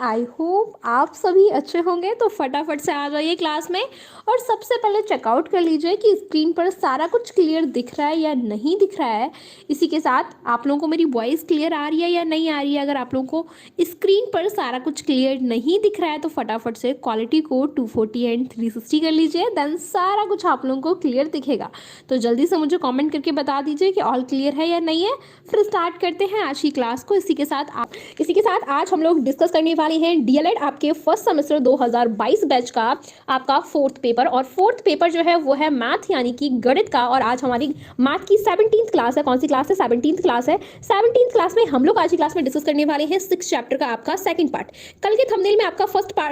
I hope आप सभी अच्छे होंगे। तो फटाफट से आ जाइए क्लास में और सबसे पहले चेकआउट कर लीजिए कि स्क्रीन पर सारा कुछ क्लियर दिख रहा है या नहीं दिख रहा है। इसी के साथ आप लोगों को मेरी वॉइस क्लियर आ रही है या नहीं आ रही है। अगर आप लोगों को स्क्रीन पर सारा कुछ क्लियर नहीं दिख रहा है तो फटाफट से क्वालिटी को 240 एंड 360 कर लीजिए, देन सारा कुछ आप लोगों को क्लियर दिखेगा। तो जल्दी से मुझे कॉमेंट करके बता दीजिए कि ऑल क्लियर है या नहीं है। फिर स्टार्ट करते हैं आज की क्लास को। इसी के साथ आज हम लोग डिस्कस करने वाले हैं डीएलएड आपके फर्स्ट सेमेस्टर 2022 बैच का आपका फोर्थ पेपर। और फोर्थ पेपर जो है वो है मैथ यानी कि गणित का। और आज हमारी मैथ की 17th क्लास है। कौन सी क्लास है? 17th क्लास है। 17th क्लास में हम लोग आज की क्लास में डिस्कस करने वाले हैं 6 चैप्टर का आपका सेकंड पार्ट। कल के थंबनेल में आपका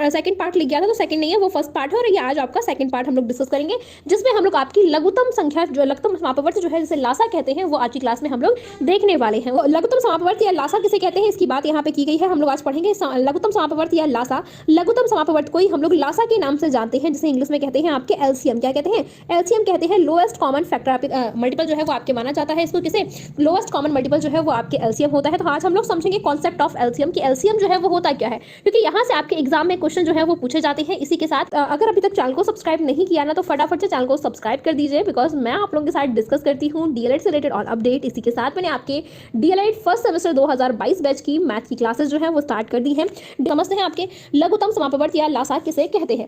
सेकंड पार्ट लिख गया था, तो सेकंड नहीं है, वो फर्स्ट पार्ट है। और ये आज आपका सेकंड पार्ट हम लोग डिस्कस करेंगे, जिसमें हम लोग आपकी लघुत्तम संख्या जो लघुत्तम समापवर्त जो है जिसे लासा कहते हैं वो आज की क्लास में हम लोग देखने वाले हैं। लघुत्तम समापवर्त या लासा किसे कहते हैं इसकी बात यहाँ पे की गई है। हम लोग आज पढ़ेंगे लघुत्तम समापवर्त या लासा। लघुत्तम समापवर्त को ही हम लोग लासा के नाम से जानते हैं, जिसे इंग्लिश में कहते हैं आपके एलसीएम। क्या कहते हैं? एलसीएम कहते हैं। लोएस्ट कॉमन फैक्टर मल्टीपल जो है वो आपके माना जाता है। इसको किसे? लोएस्ट कॉमन मल्टीपल जो है वो आपके एलसीएम होता है। तो आज हम लोग समझेंगे कॉन्सेप्ट ऑफ एलसीएम कि एलसीएम जो है वो होता क्या है, क्योंकि यहाँ से आपके एग्जाम में क्वेश्चन जो है वो पूछे जाते हैं। इसी के साथ अगर अभी तक चैनल को सब्सक्राइब नहीं किया ना तो फटाफट से चैनल को सब्सक्राइब कर दीजिए, बिकॉज मैं आप लोगों के साथ डिस्कस करती हूँ डीएलएड से रिलेटेड ऑल अपडेट। इसी के साथ मैंने आपके डीएलएड फर्स्ट सेमेस्टर 2022 बैच की मैथ की क्लासेस जो है वो स्टार्ट कर दी है। समझते हैं आपके लघुत्तम समापवर्त या लासा किसे कहते हैं।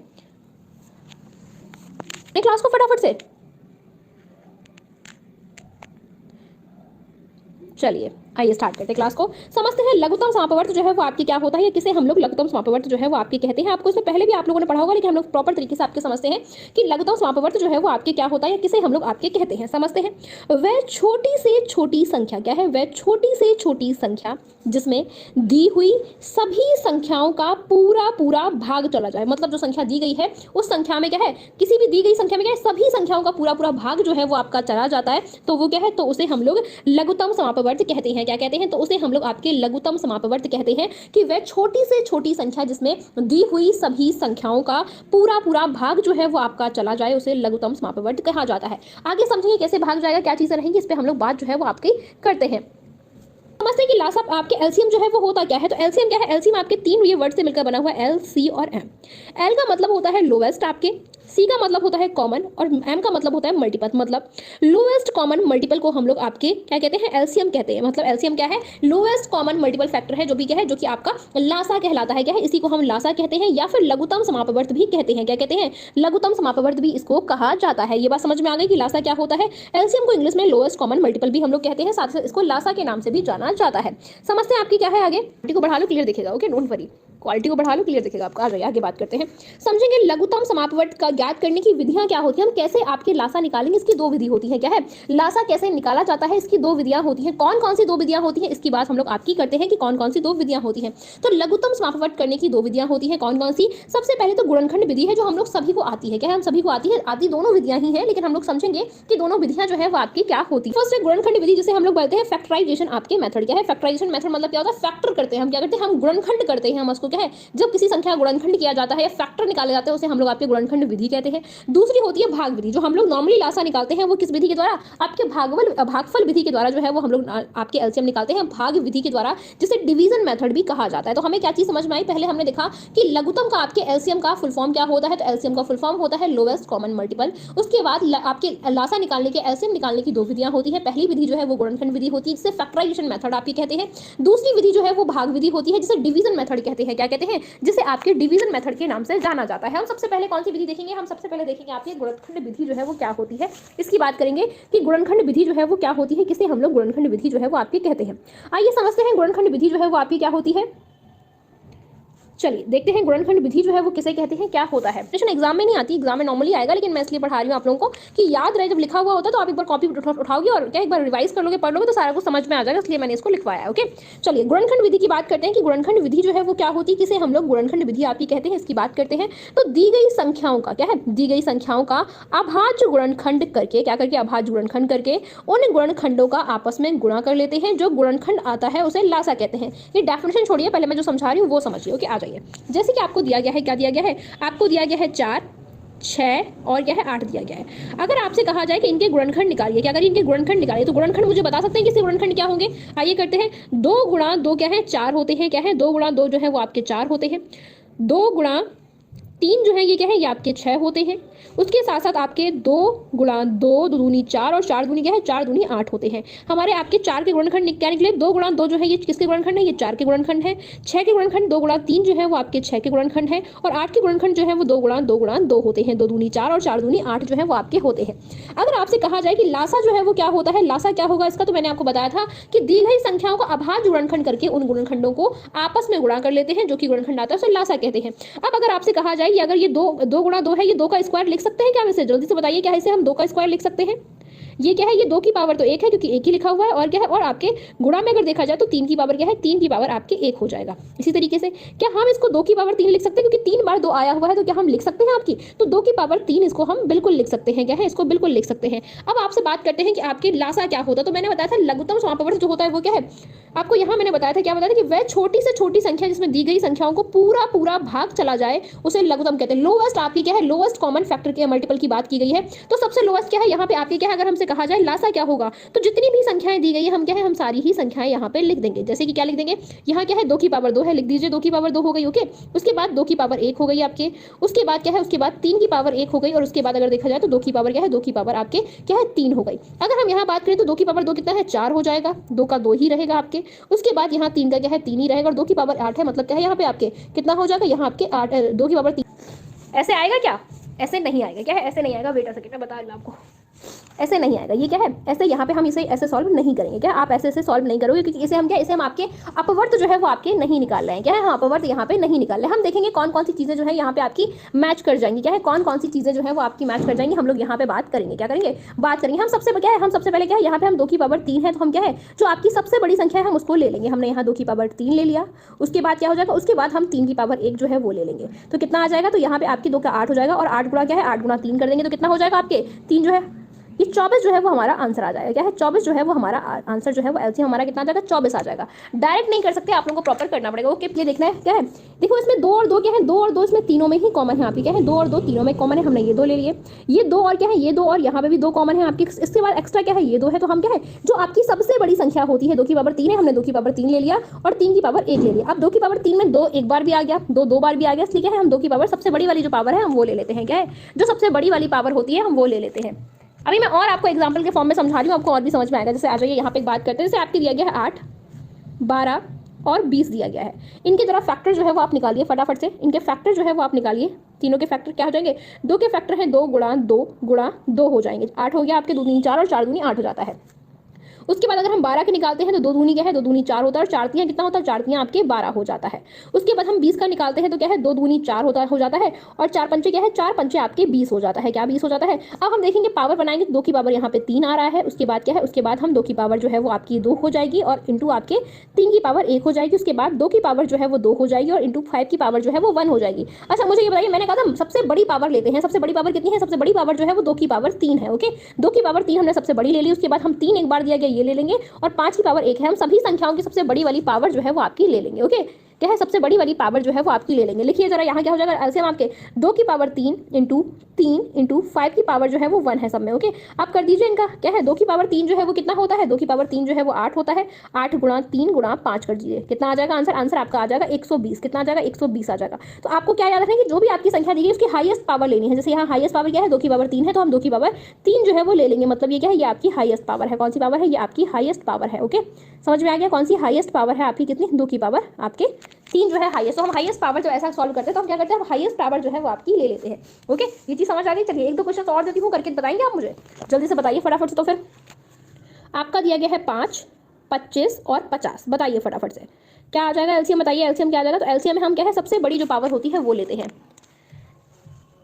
क्लास को फटाफट से चलिए आइए स्टार्ट करते हैं क्लास को। समझते हैं लघुत्तम समापवर्त जो है वो आपकी क्या होता है, किसे हम लोग लघुत्तम समापवर्त जो है वो आपके कहते हैं। आपको इससे पहले भी आप लोगों ने पढ़ा होगा, लेकिन हम लोग प्रॉपर तरीके से आपके समझते हैं कि लघुत्तम समापवर्त जो है वो आपके क्या होता है, किसे हम लोग आपके कहते हैं। समझते हैं। वह छोटी से छोटी संख्या क्या है? वह छोटी से छोटी संख्या जिसमें दी हुई सभी संख्याओं का पूरा पूरा भाग चला जाए। मतलब जो संख्या दी गई है उस संख्या में क्या है, किसी भी दी गई संख्या में क्या है, सभी संख्याओं का पूरा पूरा भाग जो है वो आपका चला जाता है, तो वो क्या है, तो उसे हम लोग लघुत्तम समापवर्त कहते हैं। क्या कहते हैं? तो उसे हम लोग आपके लघुत्तम समापवर्त कहते हैं कि वह छोटी से छोटी संख्या जिसमें दी हुई सभी संख्याओं का पूरा पूरा भाग जो है वो आपका चला जाए, उसे लघुत्तम समापवर्त कहा जाता है। आगे समझेंगे कैसे भाग जाएगा, क्या चीजें रहेंगी, इस पे हम लोग बात जो है वो आपकी करते हैं। समझते हैं कि लासा आपके एलसीएम जो है वो होता क्या है। तो एलसीएम क्या है? एलसीएम आपके तीन ये वर्ड से मिलकर बना हुआ है, एल, सी और एम। एल का मतलब होता है लोवेस्ट आपके, सी का मतलब होता है कॉमन, और एम का मतलब होता है मल्टीपल। मतलब लोएस्ट कॉमन मल्टीपल को हम लोग आपके क्या कहते हैं? एलसीएम कहते हैं। मतलब एलसीएम क्या है? लोएस्ट कॉमन मल्टीपल फैक्टर है, जो भी क्या है, जो कि आपका लासा कहलाता है। क्या है? इसी को हम लासा कहते हैं, या फिर लघुत्तम समापवर्त भी कहते हैं। क्या कहते हैं? लघुत्तम समापवर्त भी इसको कहा जाता है। ये बात समझ में आ गई कि लासा क्या होता है। एलसीएम को इंग्लिश में लोएस्ट कॉमन मल्टीपल भी हम लोग कहते हैं, साथ ही इसको लासा के नाम से भी जाना जाता है। समझते हैं आपकी क्या है आगे। क्वालिटी को बढ़ा लो, क्लियर दिखेगा। ओके, डोंट वरी, क्वालिटी को बढ़ा लो, क्लियर दिखेगा आपका। आ जाइए आगे बात करते हैं। समझेंगे लघुत्तम समापवर्त का ज्ञात करने की विधियां क्या होती हैं, हम कैसे आपके लासा निकालेंगे, इसकी दो विधि होती है। क्या है? लासा कैसे निकाला जाता है, इसकी दो विधियां होती हैं। कौन कौन सी दो विधियां होती हैं, इसकी बात हम लोग आपकी करते हैं कि कौन कौन सी दो विधियां होती हैं। तो लघुत्तम समापवर्त करने की दो विधियां होती हैं। कौन कौन सी? सबसे पहले तो गुणनखंड विधि है, जो हम लोग सभी को आती है। क्या है? हम सभी को आती है। आती दोनों विधियां ही हैं, लेकिन हम लोग समझेंगे कि दोनों विधियां जो है वो आपकी क्या होती है। फर्स्ट है गुणनखंड विधि, जिसे हम लोग बोलते हैं फैक्टराइजेशन आपके मेथड। क्या है? फैक्टराइजेशन मेथड मतलब क्या होता है? फैक्टर करते हैं। हम क्या करते हैं? हम गुणनखंड करते हैं। हम उसको क्या है, जब किसी संख्या गुणनखंड किया जाता है या फैक्टर निकाले जाते हैं, उसे हम लोग आपके गुणनखंड विधि कहते हैं। दूसरी होती है भाग विधि, जो हम लोग नॉर्मली लासा निकालते हैं, वो किस विधि के द्वारा? आपके भागफल विधि के द्वारा जो है वो हम लोग आपके एलसीएम निकालते हैं, भाग विधि के द्वारा, जिसे डिवीजन मेथड भी कहा जाता है। तो हमें क्या चीज समझ में आई? पहले हमने देखा कि लघुत्तम का आपके एलसीएम का फुल फॉर्म क्या होता है। तो एलसीएम का फुल फॉर्म होता है लोएस्ट कॉमन मल्टीपल। उसके बाद आपके लासा निकालने के, एलसीएम निकालने की दो विधियां होती है। पहली विधि जो है वो गुणनखंड विधि होती है, जिसे फैक्टराइजेशन मेथड आपकी कहते हैं। दूसरी विधि जो है वो भाग विधि होती है, जिसे डिवीजन मेथड कहते हैं। क्या कहते हैं? जिसे आपके डिवीजन मेथड के नाम से जाना जाता है। हम सबसे पहले कौन सी विधि देखेंगे? हम सबसे पहले देखेंगे आपकी गुणनखंड विधि जो है वो क्या होती है, इसकी बात करेंगे कि गुणनखंड विधि जो है वो क्या होती है, किसे हम लोग गुणनखंड विधि जो है वो आपके कहते हैं। आइए समझते हैं गुणनखंड विधि जो है वो आपकी क्या होती है। चलिए देखते हैं गुणनखंड विधि जो है वो किसे कहते हैं, क्या होता है। क्वेश्चन एग्जाम में नहीं आती, एग्जाम में नॉर्मली आएगा, लेकिन मैं इसलिए पढ़ा रही हूँ आप लोगों को कि याद रहे। जब लिखा हुआ होता है तो आप एक बार कॉपी उठाओगे और क्या एक बार रिवाइज कर लोगे, पढ़ लोगे, तो सारा कुछ समझ में आ जाएगा, इसलिए मैंने इसको लिखवाया। ओके, चलिए गुणनखंड विधि की बात करते हैं कि गुणनखंड विधि जो है वो क्या होती है, किसे हम लोग गुणनखंड विधि आपकी कहते हैं, इसकी बात करते हैं। तो दी गई संख्याओं का क्या है, दी गई संख्याओं का अभाज्य गुणनखंड करके, क्या करके, अभाज्य गुणनखंड करके उन गुणनखंडों का आपस में गुणा कर लेते हैं। जो गुणनखंड आता है उसे लासा कहते हैं। ये डेफिनेशन छोड़िए, पहले मैं जो समझा रही हूँ वो समझिए। ओके, आ जाइए। जैसे कि आपको दिया गया है, क्या दिया गया है? आपको दिया गया है 4, 6 और क्या है 8 दिया गया है। अगर आपसे कहा जाए कि इनके गुणनखंड निकालिए, क्या करिए, इनके गुणनखंड निकालिए, तो गुणनखंड मुझे बता सकते हैं कि इसके गुणनखंड क्या होंगे? आइए करते हैं। 2 गुणा 2 क्या है 4 होते हैं, क्या है 2 गुणा 2 जो है वो आपके 4 होते हैं। 2 गुणा 3 जो है ये क्या है ये आपके 6 होते हैं। उसके साथ साथ आपके 2 गुणा 2 2 दूनी 4 और 4 दूनी क्या है 4 दूनी 8 होते हैं। हमारे आपके 4 के गुणनखंड क्या निकले? 2 गुणा 2 जो है ये किसके गुणनखंड है? ये 4 के गुणनखंड है। 6 के गुणनखंड 2 गुणा 3 जो है वो आपके 6 के गुणनखंड है। और 8 के गुणनखंड जो है वो 2 गुणा 2 होते हैं। 2 दूनी 4 और 4 दूनी 8 जो है वो आपके होते हैं। अगर आपसे कहा जाए कि लासा जो है वो क्या होता है, लासा क्या होगा इसका, तो मैंने आपको बताया था कि दी गई संख्याओं का अभाज्य गुणनखंड करके उन गुणनखंडों को आपस में गुणा कर लेते हैं, जो कि गुणनखंड आता है उसे लासा कहते हैं। अब अगर आपसे कहा जाए अगर ये 2 गुणा 2 है, ये 2 का स्क्वायर लिख सकते हैं क्या? वैसे जल्दी से बताइए, क्या इसे हम 2 का स्क्वायर लिख सकते हैं? ये क्या है, ये 2 की पावर तो 1 है क्योंकि 1 ही लिखा हुआ है, और क्या है, और आपके गुणा में अगर देखा जाए तो 3 की पावर क्या है, 3 की पावर आपके 1 हो जाएगा। इसी तरीके से क्या हम इसको 2 की पावर 3 लिख सकते हैं? क्योंकि 3 बार 2 आया हुआ है, तो क्या हम लिख सकते हैं आपकी? तो 2 की पावर 3 इसको हम बिल्कुल लिख सकते हैं, क्या है, इसको बिल्कुल लिख सकते हैं। अब आपसे बात करते हैं कि आपके लासा क्या होता है। तो मैंने बताया था लघुत्तम समापवर्त जो होता है वो क्या है, आपको यहाँ मैंने बताया था, क्या बताया था कि वह छोटी से छोटी संख्या जिसमें दी गई संख्याओं को पूरा पूरा भाग चला जाए उसे लघुत्तम कहते हैं। लोवेस्ट आपकी क्या है, लोवेस्ट कॉमन फैक्टर के मल्टीपल की बात की गई है। तो सबसे लोवेस्ट क्या है यहाँ पे आपकी क्या है, अगर हमसे कहा जाए लासा क्या होगा, तो जितनी भी संख्याएं दी गई है हम क्या है, हम सारी ही संख्याएं यहाँ पे लिख देंगे। जैसे कि क्या लिख देंगे, यहाँ क्या है 2 की पावर 2 है, लिख दीजिए 2 की पावर 2 हो गई। ओके, उसके बाद 2 की पावर 1 हो गई आपके, उसके बाद क्या है, उसके बाद 3 की पावर 1 हो गई, और उसके बाद अगर देखा जाए तो 2 की पावर क्या है, 2 की पावर आपके क्या है 3 हो गई। अगर हम यहाँ बात करें तो 2 की पावर 2 कितना है, 4 हो जाएगा, 2 का 2 ही रहेगा आपके। उसके बाद यहाँ 3 का क्या है 3 ही रहेगा, और 2 की पावर 8 है, मतलब क्या है यहाँ पे आपके कितना हो जाएगा, यहाँ आपके 8 2 की पावर 3। ऐसे आएगा क्या? ऐसे नहीं आएगा, क्या है ऐसे नहीं आएगा। वेट अ सेकंड, मैं बता रही हूँ आपको, ऐसे नहीं आएगा। ये क्या है, ऐसे यहाँ पे हम इसे ऐसे सॉल्व नहीं करेंगे, क्या आप ऐसे सॉल्व नहीं करोगे, क्योंकि इसे हम क्या, इसे हम आपके अपवर्त जो है वो आपके नहीं निकाल रहे हैं, क्या है, हम अपवर्त यहाँ पे नहीं निकाल रहे हैं। हम देखेंगे कौन कौन सी चीज़ें जो है यहाँ पे आपकी मैच कर जाएंगी, क्या है, कौन कौन सी चीज़ें जो है वो आपकी मैच कर जाएंगी, हम लोग यहाँ पे बात करेंगे। क्या करेंगे, बात करेंगे। हम सबसे क्या है, हम सबसे पहले क्या है, यहाँ पे हम 2 की पावर 3 है, तो हम क्या है, जो आपकी सबसे बड़ी संख्या है हम उसको ले लेंगे। हमने यहाँ 2 की पावर 3 ले लिया, उसके बाद क्या हो जाएगा, उसके बाद हम 3 की पावर 1 जो है वो ले लेंगे। तो कितना आ जाएगा, तो यहाँ पे आपकी 2 का 8 हो जाएगा, और 8 गुणा क्या है, 8 गुणा 3 कर देंगे, तो कितना हो जाएगा आपके 3 जो है, ये 24 जो है वो हमारा आंसर आ जाएगा। क्या है, 24 जो है वो हमारा आंसर जो है वो एलसीएम हमारा कितना आ जाएगा, 24 आ जाएगा। डायरेक्ट नहीं कर सकते, आप लोगों को प्रॉपर करना पड़ेगा। ओके, ये देखना है क्या है, देखो इसमें 2 और 2 क्या है, 2 और 2 इसमें तीनों में ही कॉमन है आपकी, क्या है 2 और 2 तीनों में कॉमन है। हमने ये 2 ले लिए, ये 2 और क्या है, ये 2 और यहाँ पे भी 2 कॉमन है आपकी। इसके बाद एक्स्ट्रा क्या है, ये 2 है, तो हम क्या है, जो आपकी सबसे बड़ी संख्या होती है 2 की पावर 3 है, हमने 2 की पावर 3 ले लिया और 3 की पावर 1 ले लिया। अब 2 की पावर 3 में 2 एक बार भी आ गया, 2 दो बार भी आ गया, इसलिए क्या है, हम 2 की पावर सबसे बड़ी वाली जो पावर है हम वो ले लेते हैं। क्या है, जो सबसे बड़ी वाली पावर होती है हम वो ले लेते हैं। अभी मैं और आपको एग्जाम्पल के फॉर्म में समझा रही हूँ, आपको और भी समझ में आएगा। जैसे आ जाइए यहाँ पे एक बात करते हैं, जैसे आपके दिया गया है 8, 12 और 20 दिया गया है। इनकी तरफ फैक्टर जो है वो आप निकालिए फटाफट से। इनके फैक्टर जो है वो आप निकालिए, तीनों के फैक्टर क्या हो जाएंगे, 2 के फैक्टर हैं 2 गुणा 2 हो जाएंगे, 8 हो गया आपके, 2 दूनी 4 और 4 दूनी 8 हो जाता है। उसके बाद अगर हम 12 के निकालते हैं तो 2 दूनी क्या है, 2 दूनी 4 होता है, और 4 तियां कितना होता है, 4 तियां आपके 12 हो जाता है। उसके बाद हम 20 का निकालते हैं तो क्या है, 2 दूनी 4 हो जाता है, और 4 पंचे क्या है, 4 पंचे आपके 20 हो जाता है। क्या 20 हो जाता है। अब हम देखेंगे पावर बनाएंगे, 2 की पावर यहाँ पे 3 आ रहा है। उसके बाद क्या है, उसके बाद हम 2 की पावर जो है वो आपकी 2 हो जाएगी, और इंटू आपके 3 की पावर 1 हो जाएगी। उसके बाद 2 की पावर जो है वो 2 हो जाएगी, और इंटू 5 की पावर जो है वो 1 हो जाएगी। अच्छा मुझे ये बताइए, मैंने कहा था सबसे बड़ी पावर लेते हैं, सबसे बड़ी पावर कितनी है, सबसे बड़ी पावर जो है वो 2 की पावर 3 है। ओके, 2 की पावर 3 हमने सबसे बड़ी ले ली। उसके बाद हम 3 एक बार दिया गया ये ले लेंगे, और 5 की पावर 1 है, हम सभी संख्याओं की सबसे बड़ी वाली पावर जो है वो आपकी ले लेंगे। ओके, क्या है, सबसे बड़ी वाली पावर जो है वो आपकी ले लेंगे। लिखिए जरा यहाँ क्या हो जाएगा, एलसीएम आपके 2 की पावर 3 इंटू 5 की पावर जो है वो 1 है सब में। ओके, आप कर दीजिए इनका, क्या है 2 की पावर 3 जो है वो कितना होता है, 2 की पावर 3 जो है वो 8 होता है, 8 गुणा 3 गुणा 5 कर दीजिए, कितना आ जाएगा आंसर, आंसर आपका आ जाएगा 120। कितना आ जाएगा, 120 आ जाएगा। तो आपको क्या याद रखना है कि जो भी आपकी संख्या दी गई उसकी हाईएस्ट पावर लेनी है। जैसे यहाँ हाईएस्ट पावर क्या है, 2 की पावर 3 है, तो हम 2 की पावर 3 जो है वो ले लेंगे। मतलब ये क्या है, ये आपकी हाईएस्ट पावर है। कौन सी पावर है, ये आपकी हाईएस्ट पावर है। ओके, समझ में आ गया, कौन सी हाईएस्ट पावर है आपकी, कितनी, 2 की पावर आपके 3 जो है हाईएस्ट। तो हम हाईएस्ट पावर जब ऐसा सॉल्व करते हैं तो हम क्या करते हैं, हम हाईएस्ट पावर जो है वो आपकी ले लेते हैं। ओके, ये चीज़ समझ आ गई। चलिए एक दो क्वेश्चन और देती हूँ, करके बताएंगे आप मुझे, जल्दी से बताइए फटाफट से। तो फिर आपका दिया गया है 5, 25 और 50, बताइए फटाफट से क्या आ जाएगा एलसीएम, बताइए एलसीएम क्या आ जाएगा। तो एलसीएम में हम क्या है, सबसे बड़ी जो पावर होती है वो लेते हैं।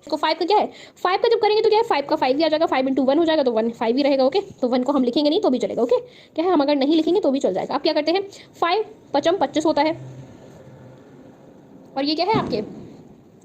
इसको 5 का क्या है, 5 का जब करेंगे तो क्या है, 5 का 5 ही आ जाएगा, 5 इंटू 1 हो जाएगा, तो 1 5 ही रहेगा। ओके, तो 1 को हम लिखेंगे नहीं तो भी चलेगा। ओके, क्या है, हम अगर नहीं लिखेंगे तो भी चल जाएगा। आप क्या करते हैं, 5 पचम 25 होता है, और ये क्या है आपके,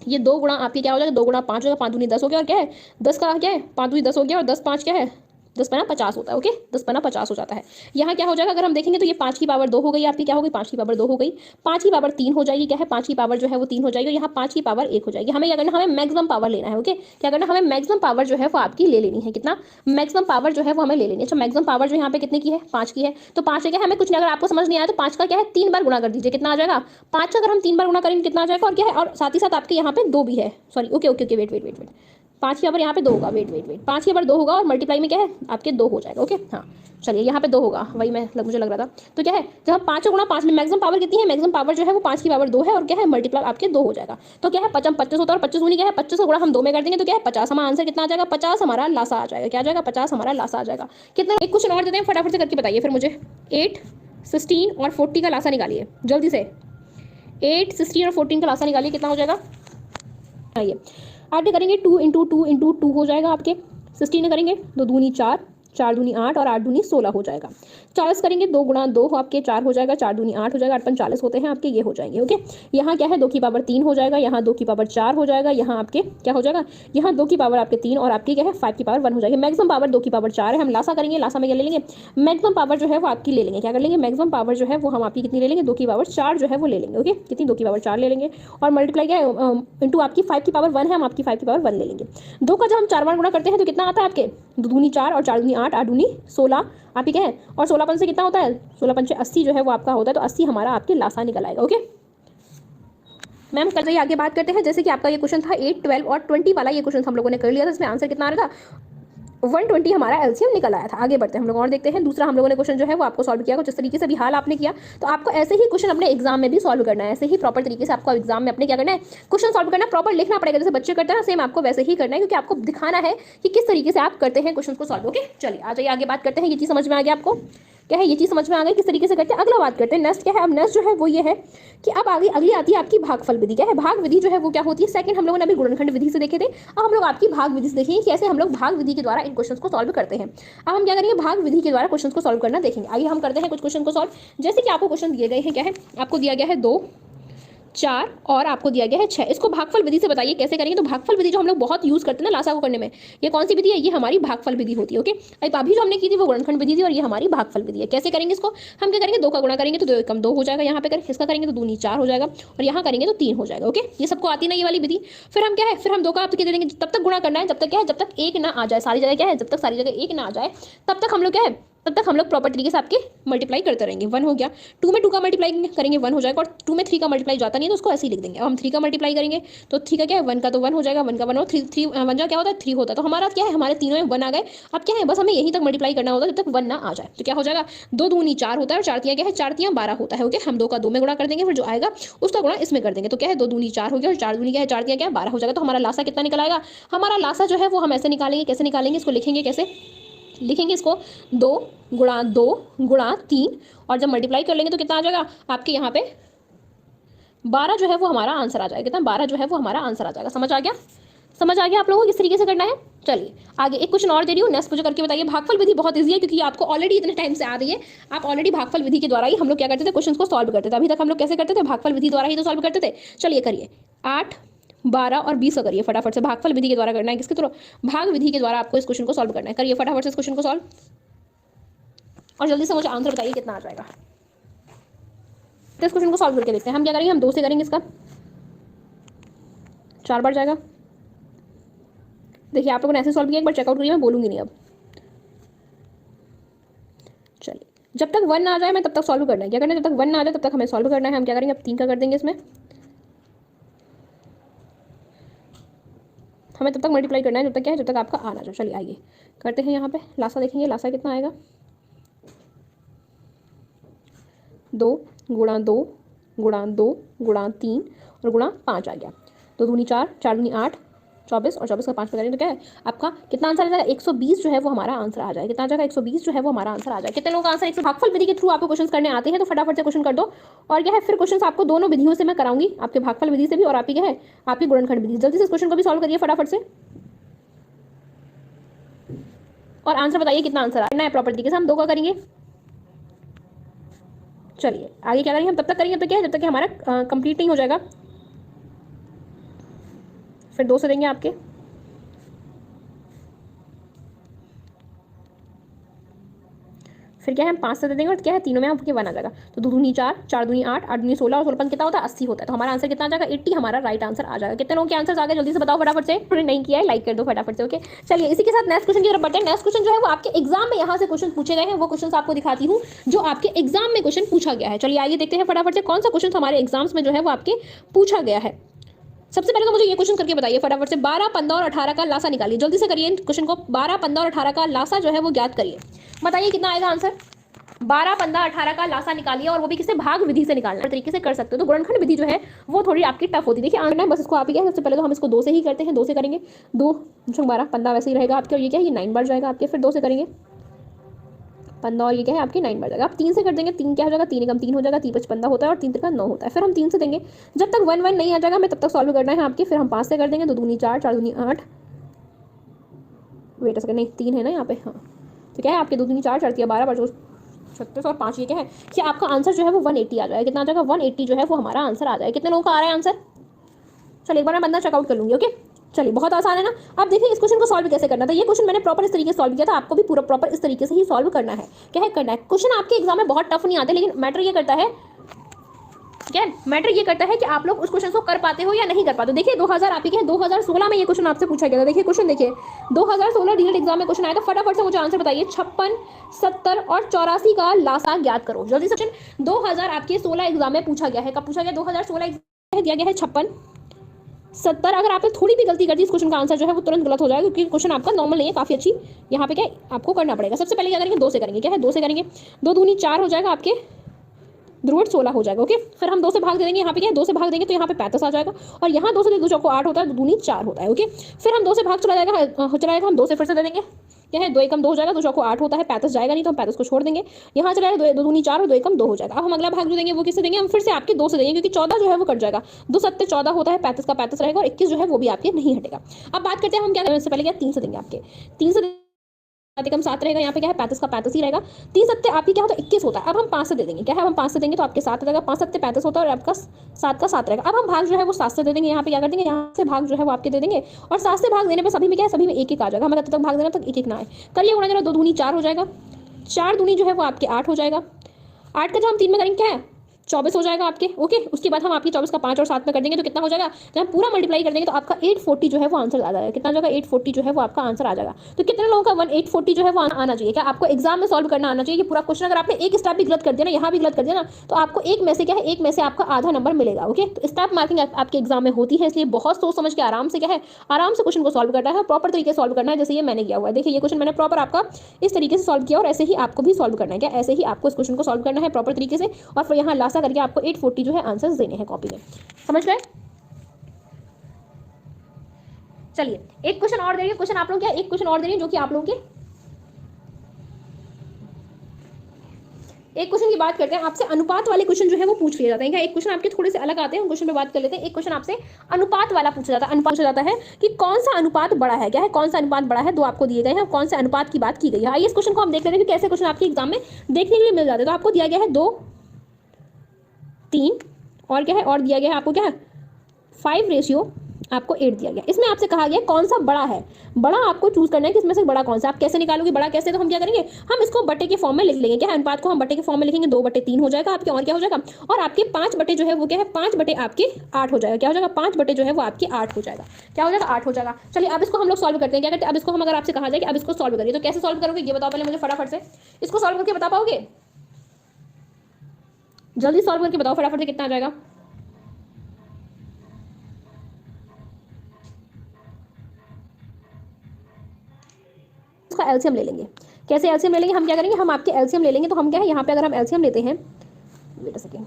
ये 2 गुणा आपके क्या हो जाएगा, 2 गुणा 5 होगा, 5 दूनी 10 हो गया, और क्या है 10 का क्या है, 5 दूनी 10 हो गया, और 10 5 क्या है 10 पना 50 होता है। ओके, 10 पना 50 हो जाता है। यहाँ क्या हो जाएगा, अगर हम देखेंगे तो ये 5 की पावर 2 हो गई आपकी, क्या हो गई 5 की पावर 2 हो गई, 5 की पावर 3 हो जाएगी, क्या है 5 की पावर जो है वो 3 हो जाएगी, यहाँ 5 की पावर 1 हो जाएगी। हमें क्या करना, हमें मैक्सिमम पावर लेना है। ओके, क्या करना, हमें मैक्सिमम पावर जो है वो आपकी ले लेनी है। कितना मैक्सिमम पावर जो है वो हमें ले लेनी है। अच्छा, मैक्सिमम पावर जो यहाँ पे कितने की है, 5 की है। तो 5 है क्या, हमें कुछ नहीं, अगर आपको समझ नहीं आया तो 5 का क्या है 3 बार गुणा कर दीजिए, कितना आ जाएगा 5 का, अगर हम 3 बार गुणा करेंगे कितना आ जाएगा, और क्या है, और साथ ही साथ आपके यहाँ पे 2 भी है, sorry okay okay okay, wait wait wait wait, 5 के ऊपर यहाँ पे 2 होगा, वेट वेट वेट, 5 के ऊपर 2 होगा और मल्टीप्लाई में क्या है आपके 2 हो जाएगा। ओके हाँ, चलिए यहाँ पे 2 होगा, वही मुझे लग रहा था। तो क्या है, जब हम 5 गुणा 5 में मैक्सिमम पावर कितनी है, मैक्सिमम पावर जो है वो 5 की पावर 2 है, और क्या है मल्टीप्लाई आपके 2 हो जाएगा। तो क्या है 25 होता है, और 25 गुनी क्या है 25 गुणा हम 2 में कर देंगे तो क्या है 50, हमारा आंसर कितना आ जाएगा 50 हमारा लासा आ जाएगा। क्या आ जाएगा 50 हमारा लासा आ जाएगा। कितना, एक क्वेश्चन और देते हैं, फटाफट से करके बताइए फिर मुझे। 8, 16 और 40 का लासा निकालिए जल्दी से। 8, 16 और 14 का लासा निकालिए, कितना हो जाएगा। आइए आगे करेंगे, 2 इंटू 2 इंटू 2 हो जाएगा आपके। 16 करेंगे 2 दूनी 4, 4 दूनी 8 और 8 दूनी 16 हो जाएगा। 40 करेंगे 2 गुणा 2 आपके 4 हो जाएगा, 4 दूनी 8 हो जाएगा, 8 40 होते हैं आपके, ये हो जाएंगे। ओके, यहाँ क्या है 2 की पावर 3 हो जाएगा, यहाँ 2 की पावर 4 हो जाएगा, यहाँ आपके क्या हो जाएगा, यहाँ 2 की पावर आपके 3 और आपकी क्या है 5 की पावर 1 हो जाएगी। मैक्सिमम पावर 2 की पावर 4 है। हम लासा करेंगे, लासा में क्या ले लेंगे, मैक्सिमम पावर जो है वो आपकी ले लेंगे, क्या कर लेंगे, मैक्सिमम पावर जो है वो हम आपकी कितनी ले लेंगे, 2 की पावर 4 जो है वो ले लेंगे। ओके, कितनी 2 की पावर 4 ले लेंगे, और मल्टीप्लाई क्या है इंटू आपकी 5 की पावर 1 है, हम आपकी 5 की पावर 1 ले लेंगे। 2 का जब हम 4 बार गुणा करते हैं तो कितना आता है आपके, 2 दूनी 4 और 4 दूनी 8, 8 दूनी 16 आप ही क्या है, और 16 पंच से कितना होता है, 16 पंच 80 जो है वो आपका होता है, तो 80 हमारा आपके लासा निकल आएगा। ओके मैम, कल से आगे बात करते हैं। जैसे कि आपका ये क्वेश्चन था 8, 12 और 20 वाला, ये क्वेश्चन हम लोगों ने कर लिया था, इसमें आंसर कितना आ रहा था 120 हमारा एलसीएम निकल आया था। आगे बढ़ते हैं हम लोग और देखते हैं। दूसरा हम लोगों ने क्वेश्चन जो है वो आपको सॉल्व किया, कुछ इस तरीके से भी हाल आपने किया, तो आपको ऐसे ही क्वेश्चन अपने एग्जाम में भी सॉल्व करना है, ऐसे ही प्रॉपर तरीके से आपको एग्जाम में अपने क्या करना है, क्वेश्चन सॉल्व करना, प्रॉपर लिखना पड़ेगा, जैसे बच्चे करते हैं ना, सेम आपको वैसे ही करना है, क्योंकि आपको दिखाना है कि किस तरीके से आप करते हैं क्वेश्चन को सॉल्व। ओके चलिए आ जाइए, आगे बात करते हैं। ये चीज़ समझ में आ गया आपको, क्या है ये चीज़ समझ में आ गई किस तरीके से करते हैं। अगला बात करते हैं नेक्स्ट क्या है। अब नेक्स्ट जो है वो ये है कि अब आगे अगली आती है आपकी भागफल विधि। क्या है भाग विधि जो है वो क्या होती है, सेकंड हम लोगों ने अभी गुणनखंड विधि से देखे थे, अब हम लोग आपकी भाग विधि से देखेंगे कि कैसे हम लोग भाग विधि के द्वारा इन क्वेश्चंस को सॉल्व करते हैं। अब हम क्या करेंगे, भाग विधि के द्वारा क्वेश्चंस को सॉल्व करना देखेंगे। आइए हम करते हैं कुछ क्वेश्चन को सॉल्व। जैसे कि आपको क्वेश्चन दिए गए हैं, क्या है आपको दिया गया है 2, 4 और आपको दिया गया है 6। इसको भागफल विधि से बताइए कैसे करेंगे। तो भागफल विधि जो हम लोग बहुत यूज करते हैं ना लासा को करने में, ये कौन सी विधि है, ये हमारी भागफल विधि होती है। ओके, अब अभी जो हमने की थी वो गुणनखंड विधि थी, और ये हमारी भागफल विधि है। कैसे करेंगे इसको, हम क्या करेंगे 2 का गुणा करेंगे तो 2 कम 2 हो जाएगा, यहाँ पे करें इसका करेंगे तो दूनी 4 हो जाएगा, और यहाँ करेंगे तो 3 हो जाएगा। ओके, ये सबको आती ना ये वाली विधि। फिर हम क्या है, फिर हम 2 का आप क्या देंगे, तब तक गुणा करना है जब तक क्या है, जब तक 1 ना आ जाए सारी जगह, क्या है जब तक सारी जगह 1 ना आ जाए तब तक हम लोग क्या है, तब तक हम लोग प्रॉपर तरीके से आपके मल्टीप्लाई करते रहेंगे। 1 हो गया, 2 में 2 का मल्टीप्लाई करेंगे 1 हो जाएगा, और 2 में 3 का मल्टीप्लाई जाता नहीं है तो उसको ऐसे ही लिख देंगे। अब हम 3 का मल्टीप्लाई करेंगे तो 3 का क्या है 1 का तो 1 हो जाएगा, 1 का 1 और 3 1 जा क्या होता है 3 होता है। तो हमारा क्या है, हमारे तीनों में 1 आ गए। अब क्या है, बस हमें यहीं तक मल्टीप्लाई करना होता है जब तक 1 ना आ जाए। तो क्या हो जाएगा 2 दूनी 4 होता है, और 4 तियाँ क्या है 4 तियाँ 12 होता है। ओके, हम 2 का 2 में गुणा कर देंगे, फिर जो आएगा उसका गुणा इसमें कर देंगे, तो क्या है 2 दूनी 4 हो गया, और 4 दूनी क्या है 4 तियाँ क्या है 12 हो जाएगा। तो हमारा लासा कितना निकल आएगा, हमारा लासा जो है वो हम ऐसे निकालेंगे, कैसे निकालेंगे इसको लिखेंगे, कैसे लिखेंगे इसको 2 गुणा 2 गुणा 3, और जब मल्टीप्लाई कर लेंगे तो कितना आ जाएगा आपके यहाँ पे 12 जो है वो हमारा आंसर आ जाएगा। कितना 12 जो है वो हमारा आंसर आ जाएगा। समझ आ गया, समझ आ गया आप लोगों को किस तरीके से करना है। चलिए आगे एक क्वेश्चन और दे रही हूँ, नेक्स्ट मुझे करके बताइए। भागफल विधि बहुत ईजी है, क्योंकि आपको ऑलरेडी इतने टाइम से आ रही है। आप ऑलरेडी भागफल विधि के द्वारा ही हम लोग क्या करते थे, क्वेश्चन को सॉल्व करते थे। अभी तक हम लोग कैसे करते थे, भागफल विधि द्वारा ही तो सॉल्व करते थे। चलिए करिए 8, 12 और 20 करिए फटाफट से। भागफल विधि के द्वारा करना है, किसके थ्रू, भाग विधि के द्वारा आपको इस क्वेश्चन को सॉल्व करना है। करिए फटाफट से इस क्वेश्चन को सॉल्व, और जल्दी से मुझे आंसर बताइए कितना आ जाएगा। तो इस क्वेश्चन को सॉल्व करके देखते हैं। हम क्या करेंगे, हम 2 से करेंगे, इसका 4 बार जाएगा। देखिए आप लोगों ने ऐसे सॉल्व किया, एक बार चेकआउट करिए, मैं बोलूंगी नहीं अब। चलिए जब तक 1 ना आ जाए मैं तब तक सॉल्व करना है। क्या करना है, जब तक 1 ना आ जाए तब तक हमें सॉल्व करना है। हम क्या करेंगे, अब 3 का कर देंगे, इसमें हमें तब तक मल्टीप्लाई करना है जब तक क्या है, जब तक आपका आ ना जाए। चलिए आइए करते हैं, यहाँ पे लासा देखेंगे, लासा कितना आएगा 2 गुणा 2 गुणा 2 गुणा 3 और गुणा 5 आ गया। 2 दूनी 4, 4 दूनी 8, 24 और 24 का 5 पे करेंगे तो क्या है आपका कितना आंसर आ जाएगा 120 जो है वो हमारा आंसर आ जाएगा। कितना आ जाएगा 120 जो है वो हमारा आंसर आ जाएगा। कितने लोगों का आंसर 100। भागफल विधि के थ्रू आपको क्वेश्चन करने आते हैं तो फटाफट से क्वेश्चन कर दो। और क्या है फिर क्वेश्चन आपको दोनों विधियों से मैं कराऊंगी, आपके भागफल विधि से भी और आपकी क्या है आपकी गुणनखंड विधि। जल्दी से इस क्वेश्चन को भी सॉल्व करिए फटाफट से, और आंसर बताइए कितना आंसर आना है प्रॉपर तरीके से। हम 2 का करेंगे। चलिए आगे क्या करेंगे, हम तब तक करेंगे तो क्या है जब तक कि हमारा कंप्लीट नहीं हो जाएगा। फिर 2 से देंगे आपके, फिर क्या है हम 5 से दे देंगे और क्या है तीनों में आपके 1 आ जाएगा। तो 2 दूनी 4, 4 दूनी 8, 8 दूनी 16 और 16 कितना होता है 80 होता है। तो हमारा आंसर कितना आ जाएगा 80 हमारा राइट आंसर आ जाएगा। कितने लोगों के आंसर आ गए जल्दी से बताओ फटाफट से। नहीं किया है लाइक कर दो फटाफट से। ओके चलिए इसी के साथ नेक्स्ट क्वेश्चन की तरफ बढ़ते हैं। नेक्स्ट क्वेश्चन जो है वो आपके एग्जाम में यहाँ से क्वेश्चन पूछे गए हैं, वो क्वेश्चन आपको दिखाती हूँ जो आपके एग्जाम में क्वेश्चन पूछा गया है। चलिए आइए देखते हैं फटाफट से कौन सा क्वेश्चन हमारे एग्जाम्स में जो है वो आपके पूछा गया है। सबसे पहले तो मुझे ये क्वेश्चन करके बताइए फटाफट से, 12, 15 और 18 का लासा निकालिए। जल्दी से करिए क्वेश्चन को, 12, 15 और 18 का लासा जो है वो ज्ञात करिए। बताइए कितना आएगा आंसर। 12, 15, 18 का लासा निकालिए और वो भी किसे भाग विधि से निकालना तरीके से कर सकते हो। तो गुणनखंड विधि जो है वो थोड़ी आपकी टफ होती है। देखिए आना है बस इसको आप ही क्या है, सबसे पहले तो हम इसको 2 से ही करते हैं, 2 से करेंगे। 2 12, 15 वैसे ही रहेगा आपके, और ये क्या है ये 9 बढ़ जाएगा आपके। फिर 2 से करेंगे 15 और ये क्या है आपकी 9 बढ़ जाएगा। आप 3 से कर देंगे, 3 क्या हो जाएगा 3 एकम 3 हो जाएगा, 3 5 15 होता है और 3 3 9 होता है। फिर हम 3 से देंगे, जब तक 1 1 नहीं आ जाएगा हमें तब तक सॉल्व करना है आपके। फिर हम 5 से कर देंगे, 2 दूनी 4, 4 दूनी 8, वेट सेकंड नहीं 3 है ना यहाँ पे, हाँ तो क्या है आपके 2 दूनी 4, 4 3 12 बचो 36 और 5 ये क्या है कि आपका आंसर जो है वो 180 आ जाएगा। कितना आ जाएगा 180 जो है वो हमारा आंसर आ जाएगा। कितने लोगों का आ रहा है आंसर। चलिए एक बार मैं बंदा चेकआउट कर लूँगी। ओके चलिए बहुत आसान है ना। अब देखिए इस क्वेश्चन को सॉल्व कैसे करना था। ये क्वेश्चन मैंने प्रॉपर इस तरीके से सॉल्व किया था, आपको भी पूरा प्रॉपर इस तरीके से ही सॉल्व करना है। क्या है करना है, क्वेश्चन आपके एग्जाम में बहुत टफ नहीं आते, लेकिन मैटर ये करता है क्या मैटर ये करता है कि आप लोग उस क्वेश्चन को कर पाते हो या नहीं कर पाते हो। देखिए 2000 आप ही के 2016 में ये क्वेश्चन आपसे पूछा गया था। देखिए क्वेश्चन देखिए 2016 रिजल्ट एग्जाम में क्वेश्चन आया था। फटाफट से मुझे आंसर बताइए, 56, 70 और 84 का लासा ज्ञात करो। जल्दी से। 2000 आपके 16 एग्जाम में पूछा गया है। कब पूछा गया 2016 एग्जाम दिया गया है 56, 70। अगर आपने थोड़ी भी गलती कर दी इस क्वेश्चन का आंसर जो है वो तुरंत गलत हो जाएगा, क्योंकि क्वेश्चन आपका नॉर्मल नहीं है, काफी अच्छी यहाँ पे क्या आपको करना पड़ेगा। सबसे पहले क्या करेंगे 2 से करेंगे। क्या है 2 से करेंगे, 2 दूनी 4 हो जाएगा आपके, ध्रुवट 16 हो जाएगा। ओके फिर हम 2 से भाग दे देंगे, यहाँ पे क्या है 2 से भाग देंगे तो यहाँ पे 35 आ जाएगा, और यहाँ 2 से 2 चौको 8 होता है, 2 दूनी 4 होता है। ओके फिर हम 2 से भाग चला जाएगा हम 2 से फिर से दे देंगे। क्या है 2 एकम 2 हो जाएगा, 2 चौको 8 होता है, 35 जाएगा नहीं तो हम 35 को छोड़ देंगे। यहाँ चला जाएगा 2 दूनी 4 और 2 एकम 2 हो जाएगा। अब हम अगला भाग जो देंगे वो किससे देंगे, हम फिर से आपके 2 से देंगे, क्योंकि 14 जो है वो कट जाएगा, 2 सत्ते 14 होता है, 35 का 35 रहेगा और 21 जो है वो भी आपके नहीं हटेगा। अब बात करते हैं हम क्या करें, इससे पहले क्या 3 से देंगे आपके, 3 से कम 7 रहेगा, यहाँ पे क्या है 35 का 35 ही रहेगा। 3 सत्ते आपकी क्या होता है 21 होता है। अब हम 5 से दे देंगे। क्या है हम 5 से देंगे तो आपके 7 रहेगा, 5 सत्ते 35 होता है और आपका 7 का 7 रहेगा। अब हम भाग जो है वो 7 से दे देंगे। यहाँ पे क्या कर देंगे, यहाँ से भाग जो है वो आपके दे देंगे, और 7 से भाग देने पर सभी में क्या है सभी में 1 1 आ जाएगा। हमें तब तक भाग देना तक 1 1 ना आए। करिए गुणा जरा, 2 दूनी 4 हो जाएगा, 4 दूनी जो है वो आपके 8 हो जाएगा। 8 का जो हम 3 में करेंगे क्या है 24 हो जाएगा आपके। ओके उसके बाद हम आपकी 24 का 5 और 7 में कर देंगे तो कितना हो जाएगा, जब हम पूरा मल्टीप्लाई कर देंगे तो आपका 840 जो है वो आंसर आ जाएगा। कितना जाएगा 840 जो है वो आपका आंसर आ जाएगा। तो कितने लोगों का 840 जो है वो आना चाहिए। क्या आपको एग्जाम में सॉल्व करना आना चाहिए ये पूरा क्वेश्चन। अगर आपने एक स्टेप भी गलत कर दिया ना, यहाँ भी गलत कर दिया ना, तो आपको एक में से क्या है एक में से आपका आधा नंबर मिलेगा। ओके तो स्टेप मार्किंग आपके एग्जाम में होती है, इसलिए बहुत सोच समझ के आराम से क्या है आराम से क्वेश्चन को सॉल्व करना है, प्रॉपर तरीके से सॉल्व करना है, जैसे ये मैंने किया हुआ है। देखिए ये क्वेश्चन मैंने प्रॉपर आपका इस तरीके से सॉल्व किया, और ऐसे ही आपको भी सॉल्व करना है। क्या ऐसे ही आपको इस क्वेश्चन को सॉल्व करना है प्रॉपर तरीके से, और फिर यहाँ लासा करके आपको 840 जो है आंसर्स देने हैं कॉपी में। समझ गए। चलिए एक क्वेश्चन और दे रही है, क्वेश्चन आप लोग क्या एक क्वेश्चन और दे रही है जो कि आप लोगों के एक क्वेश्चन की बात करते हैं। आपसे अनुपात वाले क्वेश्चन जो है वो पूछ लिए जाते हैं। क्या एक क्वेश्चन आपके थोड़े से अलग आते हैं, हम क्वेश्चन पे बात कर लेते हैं। एक क्वेश्चन आपसे अनुपात वाला पूछा जाता है। अनुपात पूछा जाता है कि कौन सा अनुपात बड़ा है। क्या है कौन सा अनुपात बड़ा है, 2 आपको दिए गए हैं, कौन से अनुपात की बात की गई है। आइए इस क्वेश्चन को हम देख लेते हैं कि कैसे क्वेश्चन आपके एग्जाम में देखने के लिए मिल जाते हैं। तो आपको दिया गया है 2, 3 और क्या है और दिया गया है आपको क्या है 5 आपको 8 दिया गया। इसमें आपसे कहा गया कौन सा बड़ा है। बड़ा आपको चूज करना है कि इसमें से बड़ा कौन सा। आप कैसे निकालोगे बड़ा कैसे, तो हम क्या करेंगे हम इसको बटे के फॉर्म में लिख लेंगे। क्या है अनुपात को हम बटे के फॉर्म में लिखेंगे, 2/3 हो जाएगा आपके, और क्या हो जाएगा और आपके 5 बटे जो है वो क्या है 5 बटे आपके 8 हो जाएगा। क्या हो जाएगा 5 बटे जो है वो आपके 8 हो जाएगा। क्या हो जाएगा 8 हो जाएगा। चलिए अब इसको हम लोग सॉल्व करते हैं। क्या करते हैं अब इसको हम अगर आपसे कहा जाए कि अब इसको सॉल्व करिए तो कैसे सॉल्व करोगे ये बताओ पहले मुझे फटाफट से। इसको सॉल्व करके बता पाओगे, जल्दी सॉल्व करके बताओ फटाफट से कितना आ जाएगा। इसका एलसीएम ले लेंगे। कैसे एलसीएम ले लेंगे, हम क्या करेंगे हम आपके एलसीएम ले लेंगे। तो हम क्या है यहाँ पे अगर हम एलसीएम लेते हैं, वेट अ सेकेंड,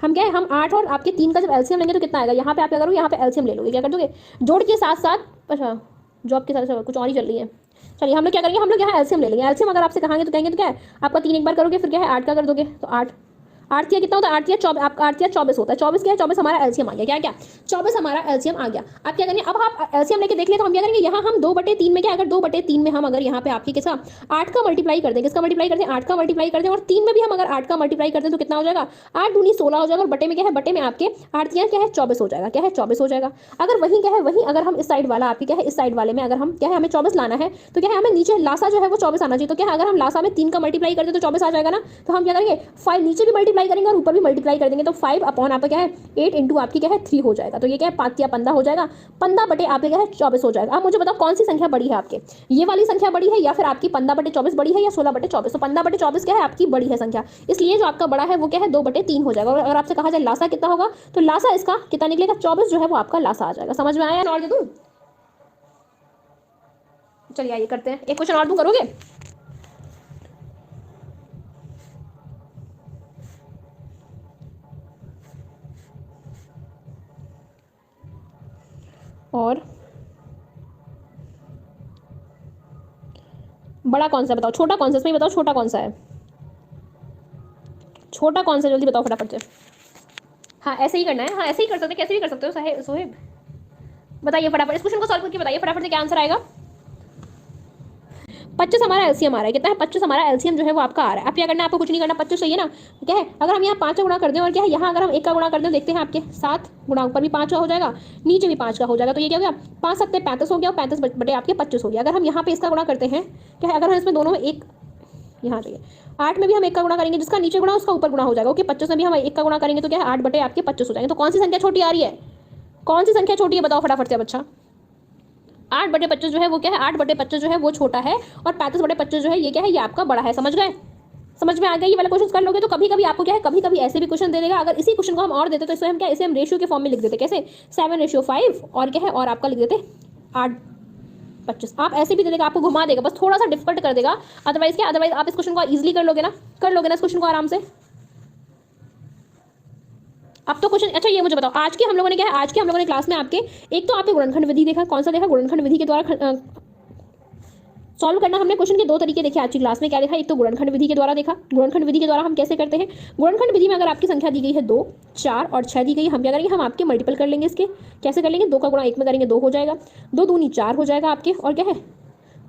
हम क्या है हम 8 और आपके 3 का जब एलसीएम लेंगे तो कितना आएगा। यहाँ पे आप क्या करोगे यहाँ पे एलसीएम ले लोगे। क्या कर दोगे जोड़ के साथ साथ, अच्छा जॉब के साथ कुछ और ही चल रही है। चलिए हम लोग क्या करेंगे हम लोग यहाँ एलसीएम ले लेंगे। एलसीएम अगर आपसे कहेंगे तो क्या है आपका 3 एक बार करोगे, फिर क्या है 8 का कर दोगे तो 8 आठतिया कितना होता है, आठतिया 24, आपका आठतिया 24 होता है। 24 क्या है, 24 हमारा एलसीएम आ गया। क्या क्या 24 हमारा एलसीएम आ गया। अब क्या करेंगे, अब आप एलसीएम लेके देख ले तो हम क्या करेंगे, यहाँ हम 2/3 में क्या, अगर 2/3 में हम अगर यहाँ पे आपकी किसका 8 का मल्टीप्लाई कर दें, किसका मल्टीप्लाई करते हैं 8 का मल्टीप्लाई करते हैं, और 3 में भी हम अगर 8 का मल्टीप्लाई करते हैं तो कितना हो जाएगा 8 दूनी 16 हो जाएगा, और बटे में क्या है, बटे में आपके आठतियाँ क्या है 24 हो जाएगा। क्या है 24 हो जाएगा। अगर वही क्या है, वही अगर हम इस साइड वाला आपकी क्या है, इस साइड वाले में अगर हम क्या है हमें 24 लाना है तो क्या है हमें नीचे लासा जो है वो 24 आना चाहिए। तो क्या है, अगर हम लासा में 3 का मल्टीप्लाई करते तो 24 आ जाएगा ना। तो हम क्या करेंगे 5 नीचे भी मल्टीप्लाई करेंगे और ऊपर भी मल्टीप्लाई कर देंगे, तो 5 अपॉन आपका क्या है 8 इंटू आपकी क्या है 3 हो जाएगा। तो ये क्या है 5 या 15 हो जाएगा, 15 बटे आपके क्या है 24 हो जाएगा। अब मुझे बताओ कौन सी संख्या बड़ी है आपके, ये वाली संख्या बड़ी है या फिर आपकी 15/24 बड़ी है या 16/24। तो 15/24 क्या है आपकी बड़ी है संख्या, इसलिए जो आपका बड़ा है वो क्या है 2/3 हो जाएगा। और अगर आपसे कहा जाए लासा कितना होगा तो लासा इसका कितना निकलेगा 24 जो है वो आपका लासा आ जाएगा। समझ में आया और दे दूं, चलिए आइए करते हैं, एक क्वेश्चन और दूं, करोगे। और बड़ा कौन सा बताओ, छोटा कौन सा, इसमें बताओ छोटा कौन सा है, छोटा कौन सा जल्दी बताओ फटाफट से। हाँ ऐसे ही करना है, हाँ ऐसे ही कर सकते, कैसे भी कर सकते हो सोहेब। बताइए फटाफट इस क्वेश्चन को सॉल्व करके बताइए फटाफट से क्या आंसर आएगा। 25 हमारा एलसीएम आ रहा है, कितना है 25 हमारा एलसीएम जो है वो आपका आ रहा है। अब क्या करना है, आपको कुछ नहीं करना, 25 चाहिए ना, क्या है अगर हम यहाँ 5 का गुणा कर दें और क्या है यहाँ अगर हम 1 का गुणा कर दें, देखते हैं आपके 7 गुणा ऊपर भी 5 का हो जाएगा, नीचे भी 5 का हो जाएगा। तो ये क्या हो गया 5 7 35 हो गया, 35 बटे आपके 25 हो गया। अगर हम यहाँ पे इसका गुणा करते हैं, क्या है अगर हम इसमें दोनों में एक यहाँ चाहिए 8 में भी हम 1 का गुणा करेंगे, जिसका नीचे गुणा उसका ऊपर गुणा हो जाएगा। ओके 25 में भी हम 1 का गुणा करेंगे तो क्या है 8 बटे आपके 25 हो जाएंगे। तो कौन सी संख्या छोटी आ रही है, कौन सी संख्या छोटी है बताओ फटाफट से बच्चा। 8/25 जो है वो क्या है 8/25 जो है वो छोटा है, और 35/25 जो है ये क्या है ये आपका बड़ा है। समझ गए, समझ में आ गया। ये वाला क्वेश्चन कर लोगे तो कभी कभी आपको क्या है कभी कभी ऐसे भी क्वेश्चन दे देगा। अगर इसी क्वेश्चन को हम और देते तो इसे हम क्या, इसे हम रेशियो के फॉर्म में लिख देते, कैसे 7:5 और क्या है और आपका लिख देते 8/25। आप ऐसे भी दे देगा, आपको घुमा देगा, बस थोड़ा सा डिफिकल्ट कर देगा। अदरवाइज क्या, अदरवाइज आप इस क्वेश्चन को इजीली कर लोगे ना, कर लोगे ना इस क्वेश्चन को आराम से। अब तो क्वेश्चन, अच्छा ये मुझे बताओ आज के हम लोगों ने क्या है, आज के हम लोगों ने क्लास में आपके एक तो आपके गुणनखंड विधि देखा, कौन सा देखा, गुणनखंड विधि के द्वारा सॉल्व करना। हमने क्वेश्चन के 2 तरीके देखे आज की क्लास में, क्या देखा, एक तो गुणनखंड विधि के द्वारा देखा। गुणनखंड विधि के द्वारा हम कैसे करते हैं, गुणनखंड विधि में अगर आपकी संख्या दी गई है 2 4 और 6 दी गई, हम क्या करेंगे हम आपके मल्टीपल कर लेंगे इसके। कैसे कर लेंगे, 2 का गुणा 1 में करेंगे 2 हो जाएगा, 2 दूनी 4 हो जाएगा आपके, और क्या है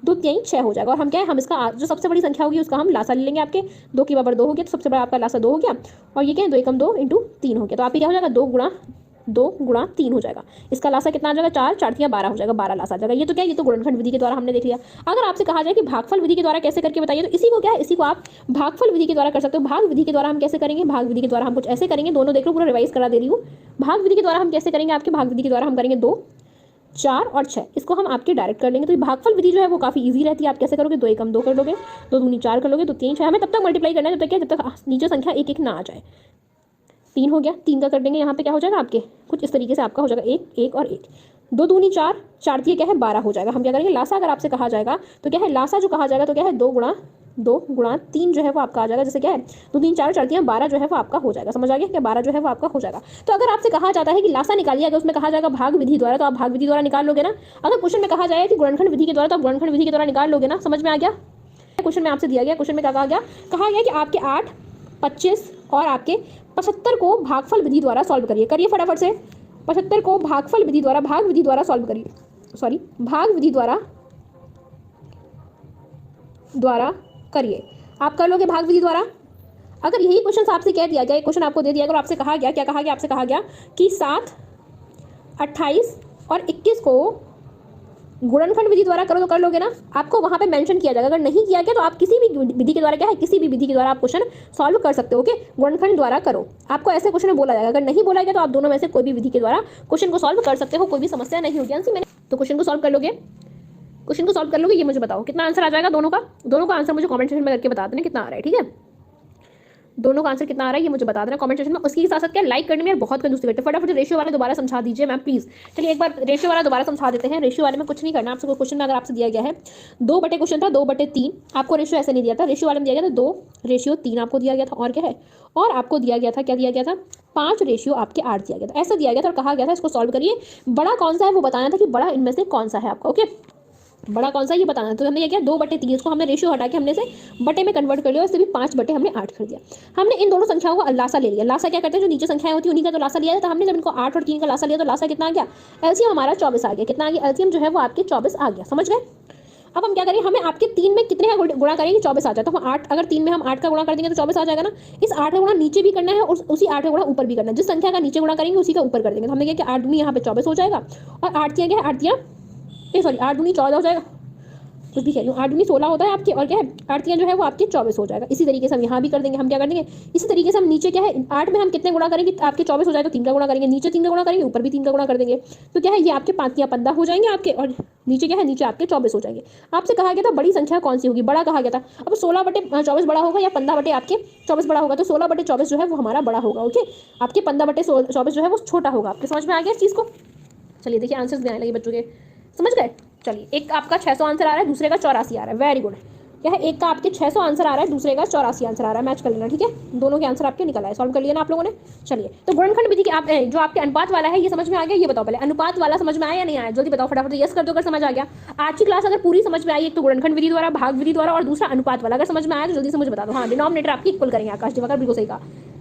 2 3 6 हो जाएगा। और हम क्या है हम इसका जो सबसे बड़ी संख्या होगी उसका हम लासा ले लेंगे। आपके 2 की बराबर 2 हो गया तो सबसे बड़ा आपका लासा 2 हो गया, और ये क्या है 2 एकम 2 इंटू 3 हो गया। तो आपकी क्या हो जाएगा 2 गुणा 3 हो जाएगा। इसका लासा कितना आ जाएगा 4 4 3 12 हो जाएगा, 12 लासा आ जाएगा। ये तो क्या है, ये तो गुणनखंड विधि के द्वारा हमने देख लिया। अगर आपसे कहा जाए कि भागफल विधि के द्वारा कैसे करके बताइए, तो इसी को क्या है, इसी को आप भागफल विधि के द्वारा कर सकते हो। भाग विधि के द्वारा हम कैसे करेंगे, भाग विधि के द्वारा हम कुछ ऐसे करेंगे, दोनों देख लो पूरा रिवाइज करा दे रही हूँ। भाग विधि के द्वारा हम कैसे करेंगे, आपके भाग विधि के द्वारा हम करेंगे 2 4 और 6, इसको हम आपके डायरेक्ट कर लेंगे। तो भागफल विधि जो है वो काफी इजी रहती है। आप कैसे करोगे, 2 एकम 2 कर लोगे, 2 दूनी 4 कर लोगे, तो 3 6, हमें तब तक मल्टीप्लाई करना है जब तक क्या, जब तक नीचे संख्या 1 1 ना आ जाए। 3 हो गया, 3 का कर देंगे, यहाँ पे क्या हो जाएगा आपके कुछ इस तरीके से आपका हो जाएगा 1 1 और 1, 2 दूनी 4 4 दिए क्या है 12 हो जाएगा। हम क्या करेंगे लासा अगर आपसे कहा जाएगा तो क्या है, लासा जो कहा जाएगा तो क्या है 2 गुणा 3 जो है वो आपका आ जाएगा। जैसे क्या है 2 3 4 4 3 12 जो है वो आपका हो जाएगा। समझ आ गया, क्या 12 जो है वो आपका हो जाएगा। तो अगर आपसे कहा जाता है कि लासा निकालिए, अगर उसमें कहा जाएगा भाग विधि द्वारा, तो आप भाग विधि द्वारा निकाल लोगे ना। अगर क्वेश्चन में कहा जाए कि गुणनखंड विधि के द्वारा, तो आप गुणनखंड विधि के द्वारा निकाल लोगे ना। समझ में आ गया, क्वेश्चन में आपसे दिया गया, क्वेश्चन में क्या कहा गया कि आपके 8 25 और आपके 75 को भागफल विधि द्वारा सॉल्व करिए। करिए फटाफट से, 75 को भागफल विधि द्वारा, भाग विधि द्वारा सॉल्व करिए, सॉरी भाग विधि द्वारा करिए। आप कर लोगे भाग विधि द्वारा। अगर यही क्वेश्चन आपसे कह दिया गया, एक क्वेश्चन आपको दे दिया, अगर आपसे कहा गया, क्या कहा गया, आपसे कहा गया कि 7 28 और 21 को गुणनखंड विधि द्वारा करो, तो कर लोगे ना। आपको वहां पे मेंशन किया जाएगा, अगर नहीं किया गया तो आप किसी भी विधि के द्वारा, क्या है किसी भी विधि के द्वारा आप क्वेश्चन सॉल्व कर सकते हो। ओके, गुणनखंड द्वारा करो, आपको ऐसे क्वेश्चन में बोला जाएगा। अगर नहीं बोला गया तो आप दोनों में से कोई भी विधि के द्वारा क्वेश्चन को सॉल्व कर सकते हो, कोई भी समस्या नहीं होगी। मैंने तो क्वेश्चन को सॉल्व कर लोगे, क्वेश्चन को सॉल्व कर लोगे। ये मुझे बताओ कितना आंसर आ जाएगा दोनों का आंसर मुझे कमेंट सेक्शन में करके बता देना कितना आ रहा है। ठीक है, दोनों का आंसर कितना आ रहा है ये मुझे बता देना कमेंट सेक्शन में। उसके साथ साथ क्या लाइक करने में बहुत कंजूसी करते हैं, फटाफट रेशियो वाले दोबारा समझा दीजिए मैम प्लीज। चलिए एक बार रेशियो वाला दोबारा समझा देते हैं। रेशियो वाले में कुछ नहीं करना, आपसे कोई क्वेश्चन में अगर आपसे दिया गया है 2 बटे क्वेश्चन था 2/3, आपको रेशियो ऐसे नहीं दिया था, रेशियो वाले में दिया गया था 2:3 आपको दिया गया था, और क्या है और आपको दिया गया था, क्या दिया गया था 5:8 दिया गया था, ऐसा दिया गया था और कहा गया था इसको सॉल्व करिए। बड़ा कौन सा है वो बताना था कि बड़ा इनमें से कौन सा है आपका। ओके, बड़ा कौन सा ये बताना। तो हमने क्या किया, 2/3, इसको हमने रेशियो हटा के हमने से बटे में कन्वर्ट कर लिया, इससे भी 5/8 हमने 8 कर दिया। हमने इन दोनों संख्याओं का लासा ले लिया। लासा क्या करते हैं, जो नीचे संख्याएं होती है उन्हीं का तो लासा लिया जाता है। हमने जब इनको 8 और 3 का लासा लिया तो लासा कितना आ गया, एलसीएम हमारा 24 आ गया। कितना आ गया, एलसीएम जो है वो आपके 24 आ गया। समझ गए। अब हम क्या करेंगे, हमें आपके 3 में कितने का गुणा करेंगे, 24 आ जाए तो हम 8, अगर 3 में हम 8 का गुणा कर देंगे तो 24 आ जाएगा ना। इस 8 का गुणा नीचे भी करना है और उसी 8 का गुणा ऊपर भी करना है। जिस संख्या का नीचे गुणा करेंगे उसी का ऊपर कर देंगे। तो हमने क्या किया, 8 दूनी यहाँ पे 24 हो जाएगा और 8 क्या है, 8 दूनी 14 हो जाएगा। कुछ भी कह लूँ, 8 दूनी 16 होता है आपके, और क्या है 8 जो है वो आपके 24 हो जाएगा। इसी तरीके से हम यहाँ भी कर देंगे। हम क्या कर देंगे, इसी तरीके से हम नीचे क्या है 8 में हम कितने गुणा करेंगे, आपके 24 हो जाएगा तो 3 का गुणा करेंगे, नीचे 3 का गुणा करेंगे, ऊपर भी 3 का गुणा कर देंगे। तो क्या है, ये आपके 5 या 15 हो जाएंगे आपके, और नीचे क्या है, नीचे आपके 24 हो जाएंगे। आपसे कहा गया था बड़ी संख्या कौन सी होगी, बड़ा कहा गया था। अब 16/24 बड़ा होगा या 15 आपके 24 बड़ा होगा, तो 16/24 जो है वो हमारा बड़ा होगा। ओके, आपके 15/24 जो है वो छोटा होगा। आपके समझ में आ गया इस चीज़ को। चलिए देखिए आंसर्स भी आने लगे बच्चों के, समझ गए। चलिए, एक आपका 600 आंसर आ रहा है, दूसरे का 84 आ रहा है। Very good. क्या है, एक का आपके 600 आंसर आ रहा है, दूसरे का 84 आंसर आ रहा है। मैच कर लेना, ठीक है। दोनों के आंसर आपके निकल आए, सॉल्व कर लिया ना आप लोगों ने। चलिए, तो गुणनखंड विधि के आप जो आपके अनुपात वाला है ये समझ में आ गया, ये बताओ पहले अनुपात वाला समझ में आया या नहीं आया, जल्दी बताओ फटाफट। यस कर दो अगर समझ आ गया। आज की क्लास अगर पूरी समझ में आई, एक तो गुणनखंड विधि द्वारा, भाग विधि द्वारा, और दूसरा अनुपात वाला, अगर समझ में आया तो जल्दी से मुझे बता दो। हाँ, डिनोमिनेटर आपकी इक्वल करेंगे। आकाश दिवाकर बिल्कुल सही कहा।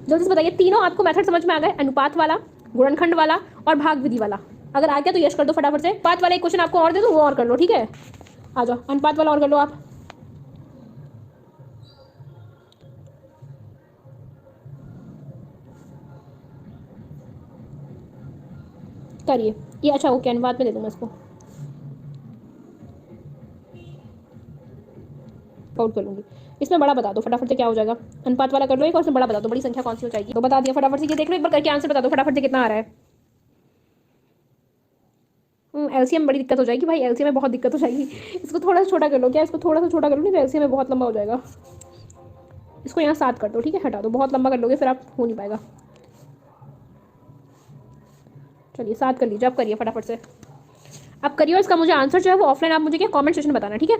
जल्दी से बताइए, तीनों आपको मेथड समझ में आ गए, अनुपात वाला, गुणनखंड वाला और भाग विधि वाला। अगर आ गया तो यश कर दो फटाफट से। अनुपात वाला एक क्वेश्चन आपको और दे दो, वो और कर लो, ठीक है। आ जाओ, अनुपात वाला और कर लो आप। करिए ये, अच्छा ओके, अनुपात में दे दूंगा इसको, काउंट कर लूंगी। इसमें बड़ा बता दो फटाफट से क्या हो जाएगा। अनुपात वाला कर लो एक, और इसमें बड़ा बता दो, बड़ी संख्या कौन सी हो जाएगी। तो बता दिया फटाफट से, ये देख लो एक बार करके आंसर बता दो फटाफट से कितना आ रहा है। एलसीएम बड़ी दिक्कत हो जाएगी भाई, एलसीएम में बहुत दिक्कत हो जाएगी। इसको थोड़ा सा छोटा कर लो, क्या इसको थोड़ा सा छोटा कर लो, नहीं तो एलसीएम में बहुत लंबा हो जाएगा। इसको यहाँ 7 कर दो, ठीक है, हटा दो, बहुत लंबा कर लोगे फिर आप हो नहीं पाएगा। चलिए 7 कर लीजिए, आप करिए फटाफट से, आप करिए। इसका मुझे आंसर जो है वो ऑफलाइन आप मुझे क्या कमेंट सेक्शन बताना, ठीक है।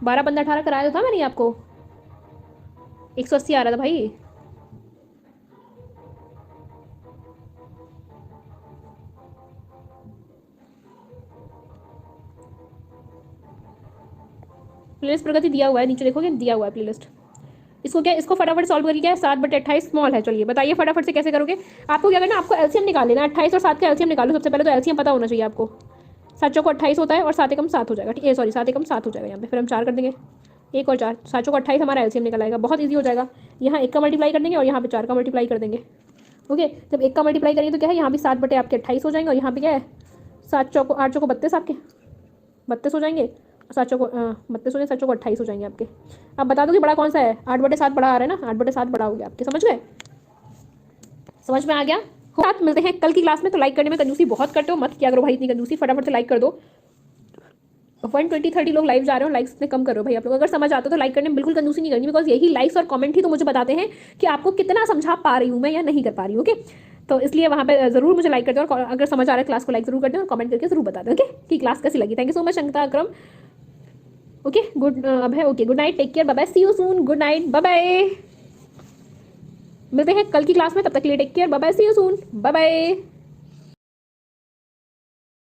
12, 15, 18 कराया तो था मैंने आपको, 180 आ रहा था भाई। प्लेलिस्ट प्रगति दिया हुआ है, नीचे देखोगे दिया हुआ है प्लेलिस्ट। इसको क्या, इसको फटाफट सॉल्व करिए। क्या है, 7/28 स्मॉल है। चलिए बताइए फटाफट से कैसे करोगे। आपको क्या करना है, आपको एलसीएम निकाल लेना। 28 और 7 का एलसीएम निकालो सबसे पहले, तो एलसीएम पता होना चाहिए आपको। 7 चौको 28 होता है और 7 एकम 7 हो जाएगा, ठीक है, सॉरी 7 एकम 7 हो जाएगा। यहाँ पे फिर हम 4 कर देंगे, 1 और 4, 7 चौको 28 हमारा एलसीएम निकल आएगा। बहुत ईजी हो जाएगा। यहाँ 1 का मल्टीप्लाई कर देंगे और यहाँ पे 4 का मल्टीप्लाई कर देंगे। ओके, जब 1 का मल्टीप्लाई करेंगे तो क्या है, यहाँ भी 7/28 हो जाएंगे, और यहाँ पे क्या है 7 चौको 8 चौको 32 आपके 32 हो जाएंगे, 7 चौको 32 हो जाए, 7 चौको 28 हो जाएंगे आपके। आप बता दो कि बड़ा कौन सा है, 8/7 बड़ा आ रहा है ना, 8/7 बड़ा हो गया आपके। समझ गए, समझ में आ गया। साथ मिलते हैं कल की क्लास में। तो लाइक करने में कंजूसी बहुत करते हो, मत किया करो भाई इतनी कंजूसी, फटाफट से लाइक कर दो। 120-30 लोग लाइव जा रहे हो, लाइक्स इतने कम करो भाई आप लोग। अगर समझ आता तो लाइक करने में बिल्कुल कंजूसी नहीं करनी, बिकॉज यही लाइक्स और कमेंट ही तो मुझे बताते हैं कि आपको कितना समझा पा रही हूँ मैं या नहीं कर पा रही हूँ। ओके, तो इसलिए वहाँ पे जरूर मुझे लाइक कर दो, और अगर समझ आ रहा है क्लास को लाइक जरूर कर दो और कमेंट करके जरूर बता दो, ओके, कि क्लास कैसी लगी। Thank you so much Sangeeta Akram. Okay good, अब है okay, good night, take care, bye bye, see you soon, good night, bye bye. मिलते हैं कल की क्लास में, तब तक के लिए take care, bye bye, see you soon, bye bye.